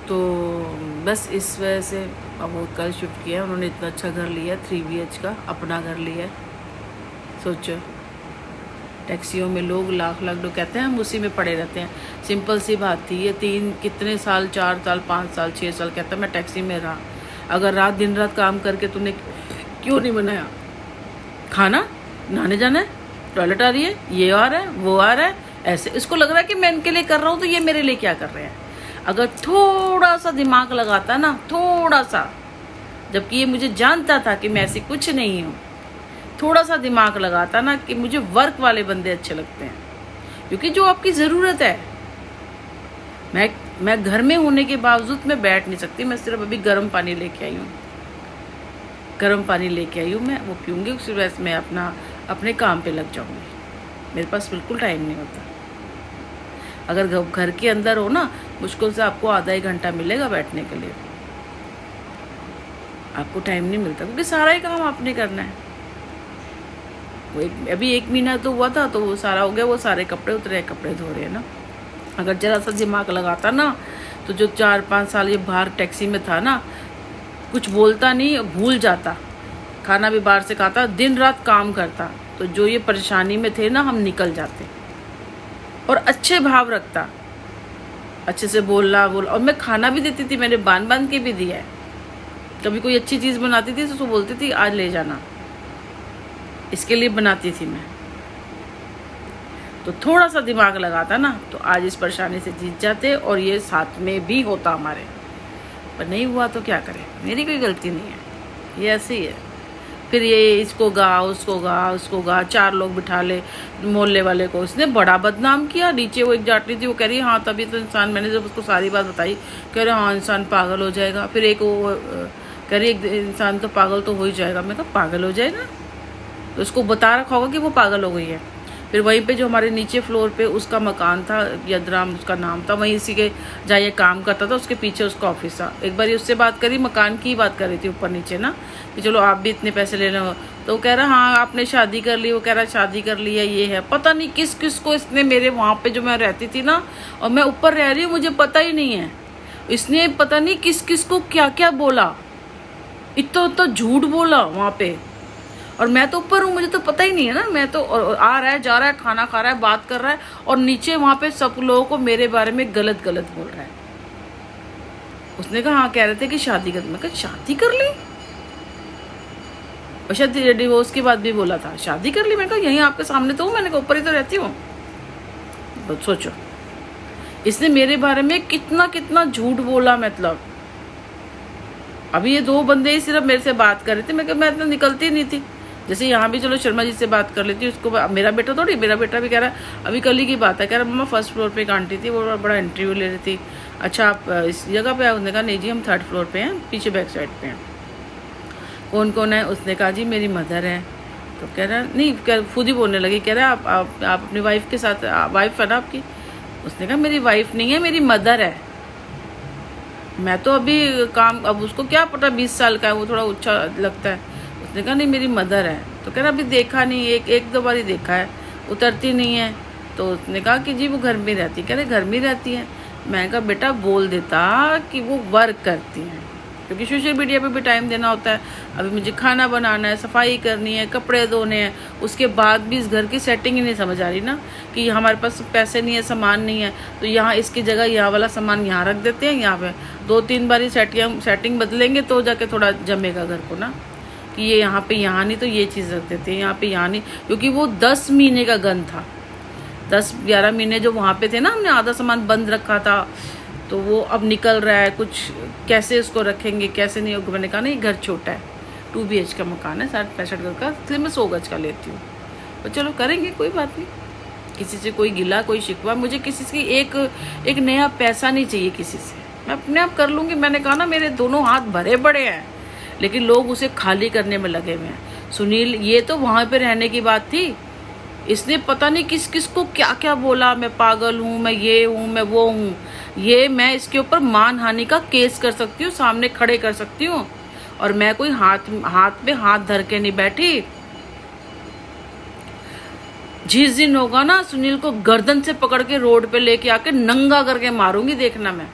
तो बस इस वजह से अब वो कल शिफ्ट किया, उन्होंने इतना अच्छा घर लिया, 3 BH का अपना घर लिया है। सोचो, टैक्सियों में लोग लाख लाख लोग कहते हैं हम उसी में पड़े रहते हैं। सिंपल सी बात थी, ये 3 कितने साल, 4 साल, 5 साल, 6 साल कहता मैं टैक्सी में रहा। अगर रात दिन रात काम करके तूने क्यों नहीं बनाया खाना? नहाने जाना है, टॉयलेट आ रही है, ये आ रहा है, वो आ रहा है, ऐसे इसको लग रहा है कि मैं इनके लिए कर रहा हूँ तो ये मेरे लिए क्या कर रहे हैं। अगर थोड़ा सा दिमाग लगाता ना, थोड़ा सा, जबकि ये मुझे जानता था कि मैं ऐसी कुछ नहीं हूँ, थोड़ा सा दिमाग लगाता ना कि मुझे वर्क वाले बंदे अच्छे लगते हैं, क्योंकि जो आपकी ज़रूरत है। मैं घर में होने के बावजूद मैं बैठ नहीं सकती। मैं सिर्फ अभी गर्म पानी लेके आई हूँ, गर्म पानी लेके आई हूँ, मैं वो पीऊँगी, उसके बाद मैं अपने काम पे लग जाऊँगी। मेरे पास बिल्कुल टाइम नहीं होता। अगर घर के अंदर हो ना, मुश्किल से आपको आधा 1 घंटा मिलेगा बैठने के लिए, आपको टाइम नहीं मिलता, क्योंकि सारा ही काम आपने करना है। वो अभी 1 महीना तो हुआ था तो वो सारा हो गया, वो सारे कपड़े उतरे, कपड़े धो रहे हैं ना। अगर जरा सा दिमाग लगाता ना तो जो 4-5 साल ये बाहर टैक्सी में था ना, कुछ बोलता नहीं, भूल जाता, खाना भी बाहर से खाता, दिन रात काम करता, तो जो ये परेशानी में थे ना हम निकल जाते। और अच्छे भाव रखता, अच्छे से बोलना। और मैं खाना भी देती थी, मैंने बांध के भी दिया है। कभी कोई अच्छी चीज़ बनाती थी तो उसको बोलती थी आज ले जाना, इसके लिए बनाती थी मैं। तो थोड़ा सा दिमाग लगाता ना तो आज इस परेशानी से जीत जाते, और ये साथ में भी होता हमारे, पर नहीं हुआ तो क्या करें, मेरी कोई गलती नहीं है, ये ऐसे ही है। फिर ये इसको गा, उसको गा, 4 लोग बिठा ले, मोहल्ले वाले को इसने बड़ा बदनाम किया। नीचे वो एक जाटली थी, वो कह रही हाँ तभी तो इंसान, मैंने जब उसको सारी बात बताई, कह रहे हाँ इंसान पागल हो जाएगा। फिर एक वो कह रही एक इंसान तो पागल तो हो ही जाएगा। मैं कहा पागल हो जाएगा? तो उसको बता रखा होगा कि वो पागल हो गई है। फिर वहीं पे जो हमारे नीचे फ्लोर पे उसका मकान था, यदराम उसका नाम था, वहीं इसी के जहाँ ये काम करता था उसके पीछे उसका ऑफिस था। एक बार उससे बात करी, मकान की बात कर रही थी ऊपर नीचे ना, कि चलो आप भी इतने पैसे ले लो। तो वो कह रहा हाँ आपने शादी कर ली, वो कह रहा शादी कर लिया, ये है। पता नहीं किस किस को इसने, मेरे वहाँ पे जो मैं रहती थी ना, और मैं ऊपर रह रही हूँ, मुझे पता ही नहीं है, इसने पता नहीं किस किस को क्या क्या बोला, इतना झूठ बोला वहाँ पे। और मैं तो ऊपर हूँ, मुझे तो पता ही नहीं है ना। मैं तो आ रहा है, जा रहा है, खाना खा रहा है, बात कर रहा है, और नीचे वहाँ पे सब लोगों को मेरे बारे में गलत गलत बोल रहा है। उसने कहा हाँ कह रहे थे कि शादी कर, मैं कहा शादी कर ली, और शायद डिवोर्स के बाद भी बोला था शादी कर ली। मैंने कहा यहीं आपके सामने तो हूँ, मैंने कहा ऊपर ही तो रहती हूँ। सोचो इसने मेरे बारे में कितना कितना झूठ बोला। मतलब अभी ये 2 बंदे ही सिर्फ मेरे से बात कर रहे थे, मैं इतना निकलती नहीं थी। जैसे यहाँ भी चलो शर्मा जी से बात कर लेती, उसको मेरा बेटा थोड़ी, मेरा बेटा भी कह रहा है, अभी कल ही की बात है, कह रहा मम्मा 1st फ्लोर पे एक आंटी थी, वो बड़ा इंटरव्यू ले रही थी, अच्छा आप इस जगह पे? उसने कहा नहीं जी हम 3rd फ्लोर पे हैं, पीछे बैक साइड पे हैं। कौन कौन है? उसने कहा जी मेरी मदर है। तो कह रहा नहीं, खुद ही बोलने लगी, कह रहा आप अपनी वाइफ के साथ, वाइफ है ना आपकी? उसने कहा मेरी वाइफ नहीं है, मेरी मदर है। मैं तो अभी काम, अब उसको क्या पता 20 साल का है, वो थोड़ा ऊंचा लगता है। उसने कहा नहीं मेरी मदर है। तो कह रहा अभी देखा नहीं, एक 2 बार ही देखा है, उतरती नहीं है। तो उसने कहा कि जी वो घर में रहती है। कह रहे घर में रहती है। मैं कहा बेटा बोल देता कि वो वर्क करती हैं, क्योंकि सोशल मीडिया पे भी टाइम देना होता है। अभी मुझे खाना बनाना है, सफाई करनी है, कपड़े धोने हैं, उसके बाद भी इस घर की सेटिंग ही नहीं समझ आ रही ना, कि हमारे पास पैसे नहीं है, सामान नहीं है, तो यहाँ इसकी जगह यहाँ वाला सामान यहाँ रख देते हैं। यहाँ पे 2-3 बार ही सेटिंग बदलेंगे तो जाके थोड़ा जमेगा घर को ना, कि ये यहाँ पे यहाँ नहीं तो ये चीज़ रख देते हैं, यहाँ पे यहाँ नहीं। क्योंकि वो 10 महीने का गन था, 10-11 महीने जो वहाँ पे थे ना, हमने आधा सामान बंद रखा था, तो वो अब निकल रहा है। कुछ कैसे उसको रखेंगे, कैसे नहीं होगा। मैंने कहा नहीं घर छोटा है, 2 BH का मकान है, 60-65 गज का, इसलिए मैं 100 गज का लेती हूँ। तो चलो करेंगे, कोई बात नहीं। किसी से कोई गिला, कोई शिकवा, मुझे किसी से एक नया पैसा नहीं चाहिए किसी से, मैं अपने आप कर लूँगी। मैंने कहा ना मेरे दोनों हाथ भरे पड़े हैं, लेकिन लोग उसे खाली करने में लगे हुए हैं। सुनील ये तो वहाँ पे रहने की बात थी, इसने पता नहीं किस किस को क्या क्या बोला, मैं पागल हूँ, मैं ये हूँ, मैं वो हूँ। ये मैं इसके ऊपर मानहानि का केस कर सकती हूँ, सामने खड़े कर सकती हूँ, और मैं कोई हाथ पे हाथ धर के नहीं बैठी। जिस दिन होगा ना सुनील को गर्दन से पकड़ के रोड पे लेके आके नंगा करके मारूंगी, देखना मैं।